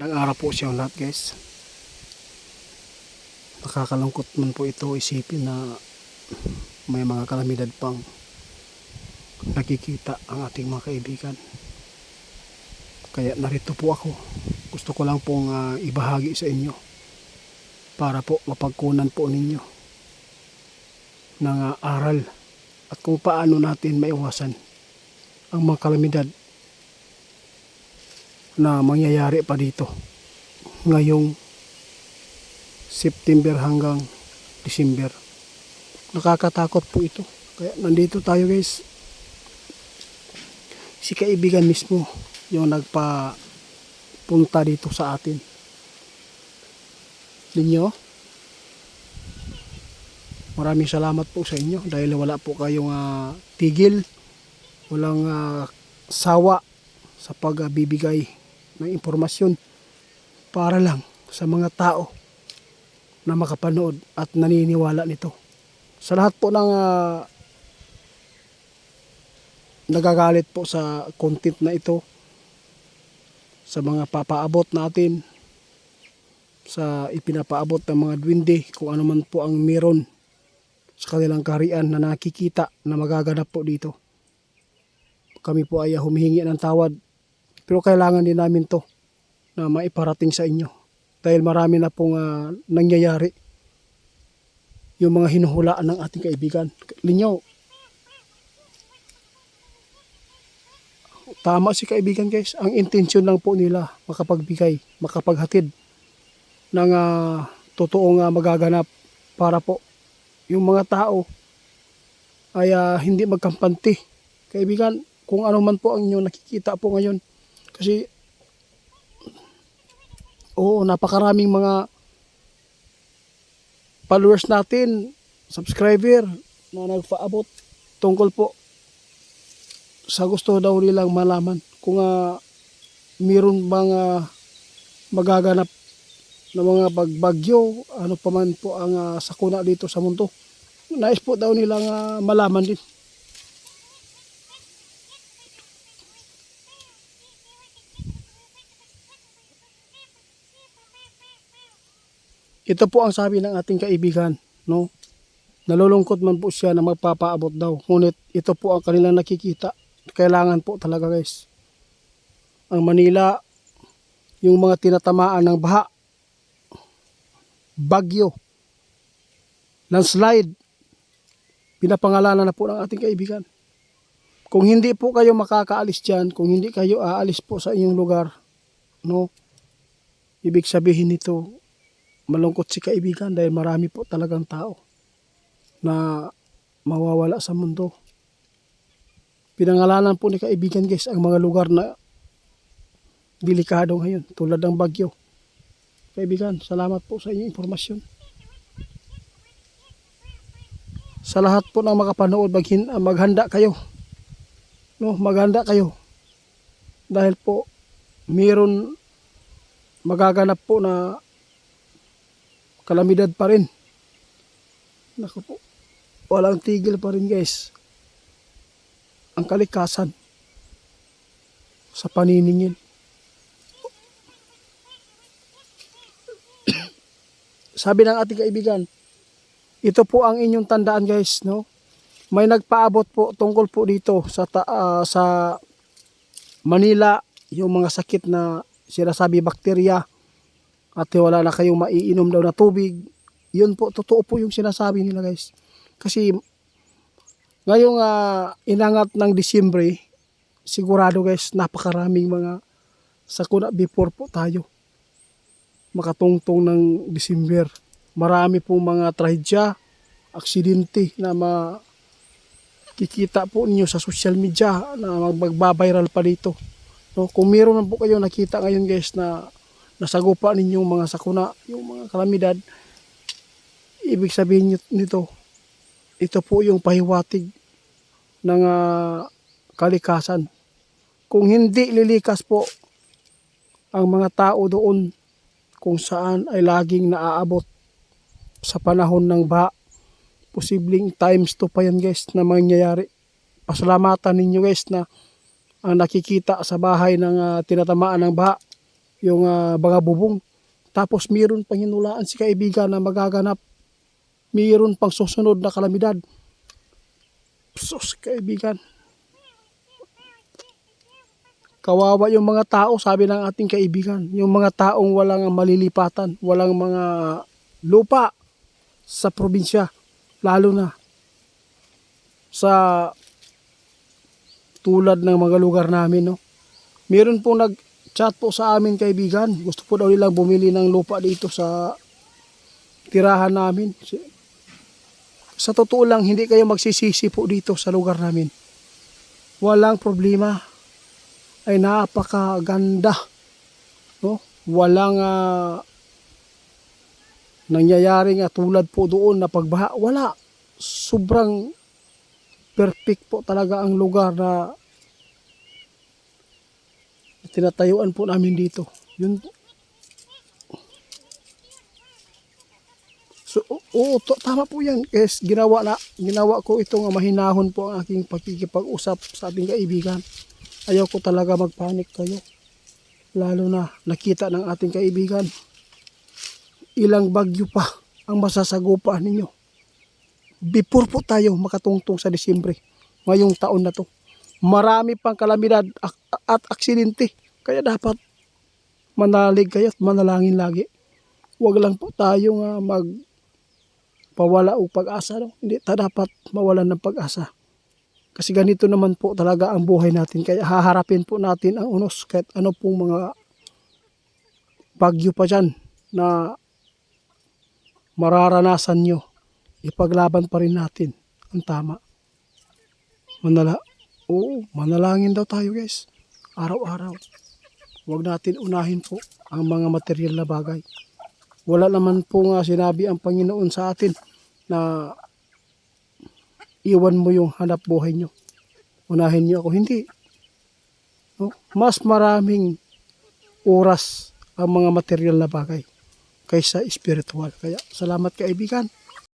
Magandang araw po siyang lahat guys. Nakakalungkot man po ito isipin na may mga kalamidad pang nakikita ang ating mga kaibigan. Kaya narito po ako. Gusto ko lang pong ibahagi sa inyo para po mapagkunan po ninyo ng aral at kung paano natin maiwasan ang mga kalamidad na mangyayari pa dito ngayong September hanggang December. Nakakatakot po ito. Kaya nandito tayo guys. Si kaibigan mismo yung nagpapunta dito sa atin. Ninyo, maraming salamat po sa inyo dahil wala po kayong tigil, walang sawa sa pagbibigay ng impormasyon para lang sa mga tao na makapanood at naniniwala nito. Sa lahat po ng nagagalit po sa content na ito, sa mga papaabot natin, sa ipinapaabot ng mga duwende, kung ano man po ang meron sa kanilang kaharian na nakikita na magaganap po dito. Kami po ay humihingi ng tawad, pero kailangan din namin to na maiparating sa inyo dahil marami na pong nangyayari yung mga hinuhulaan ng ating kaibigan. Linyaw, tama si kaibigan guys, ang intensyon lang po nila makapagbigay, makapaghatid ng totoong magaganap para po yung mga tao ay hindi magkampante. Kaibigan, kung ano man po ang inyong nakikita po ngayon, kasi napakaraming mga followers natin, subscriber na nagpaabot tungkol po sa gusto daw nilang malaman kung mayroon bang magaganap na mga bagbagyo, ano pa man po ang sakuna dito sa mundo. Nais po daw nilang malaman din. Ito po ang sabi ng ating kaibigan, no? Nalulungkot man po siya na magpapaabot daw. Ngunit ito po ang kanilang nakikita. Kailangan po talaga guys. Ang Manila, yung mga tinatamaan ng baha, bagyo, landslide, pinapangalanan na po ng ating kaibigan. Kung hindi po kayo makakaalis dyan, kung hindi kayo aalis po sa inyong lugar, no? Ibig sabihin nito, malungkot si kaibigan dahil marami po talagang tao na mawawala sa mundo. Pinangalanan po ni kaibigan guys ang mga lugar na delikado ngayon tulad ng bagyo. Kaibigan, salamat po sa inyong impormasyon. Sa lahat po ng makapanood, maghanda kayo. No, maghanda kayo. Dahil po mayroon magaganap po na kalamidad pa rin. Naku po, walang tigil pa rin guys. Ang kalikasan sa paniningil. Sabi ng ating kaibigan, ito po ang inyong tandaan guys, no? May nagpaabot po tungkol po dito sa Manila, yung mga sakit na sinasabi bakterya, at wala na kayong maiinom daw na tubig. Yun po, totoo po yung sinasabi nila guys. Kasi ngayong inangat ng Disyembre, sigurado guys, napakaraming mga sakuna before po tayo makatungtong ng December. Marami pong mga trahedya, aksidente na makikita po ninyo sa social media na magbabiral pa dito. No, kung meron man po kayong nakita ngayon guys na nasagupa ninyong mga sakuna, yung mga kalamidad, ibig sabihin nito, ito po yung pahiwatig ng kalikasan. Kung hindi lilikas po ang mga tao doon kung saan ay laging naaabot sa panahon ng baha, posibleng times 2 pa yan guys na mangyayari. Pasalamatan ninyo guys na ang nakikita sa bahay ng tinatamaan ng baha, yung mga bubong. Tapos mayroon pang hinulaan si kaibigan na magaganap. Mayroon pang susunod na kalamidad. Sus, kaibigan. Kawawa yung mga tao, sabi ng ating kaibigan. Yung mga taong walang malilipatan, walang mga lupa sa probinsya. Lalo na sa tulad ng mga lugar namin, no. Meron po nag-chat po sa amin kaibigan. Gusto po daw nilang bumili ng lupa dito sa tirahan namin. Sa totoo lang, hindi kayo magsisisi po dito sa lugar namin. Walang problema. Ay napakaganda. No? Walang nangyayaring tulad po doon na pagbaha. Wala. Sobrang perfect po talaga ang lugar na tinatayuan po namin dito. Yun po. So, oo, tama po yan. Yes, ginawa ko itong mahinahon po ang aking pagkikipag-usap sa ating kaibigan. Ayaw ko talaga magpanik kayo. Lalo na nakita ng ating kaibigan. Ilang bagyo pa ang masasagupaan ninyo. Before po tayo makatungtong sa Disyembre, ngayong taon na to. Marami pang kalamidad at aksidente. Kaya dapat manalig kayo at manalangin lagi. Huwag lang po tayong magpawala o pag-asa. No? Hindi dapat mawalan ng pag-asa. Kasi ganito naman po talaga ang buhay natin. Kaya haharapin po natin ang unos kahit ano pong mga bagyo pa dyan na mararanasan nyo. Ipaglaban pa rin natin ang tama. Manalangin daw tayo guys. Araw-araw. Huwag natin unahin po ang mga material na bagay. Wala naman po sinabi ang Panginoon sa atin na iwan mo yung hanap buhay nyo. Unahin nyo ako. Hindi. No? Mas maraming oras ang mga material na bagay kaysa spiritual. Kaya salamat kaibigan.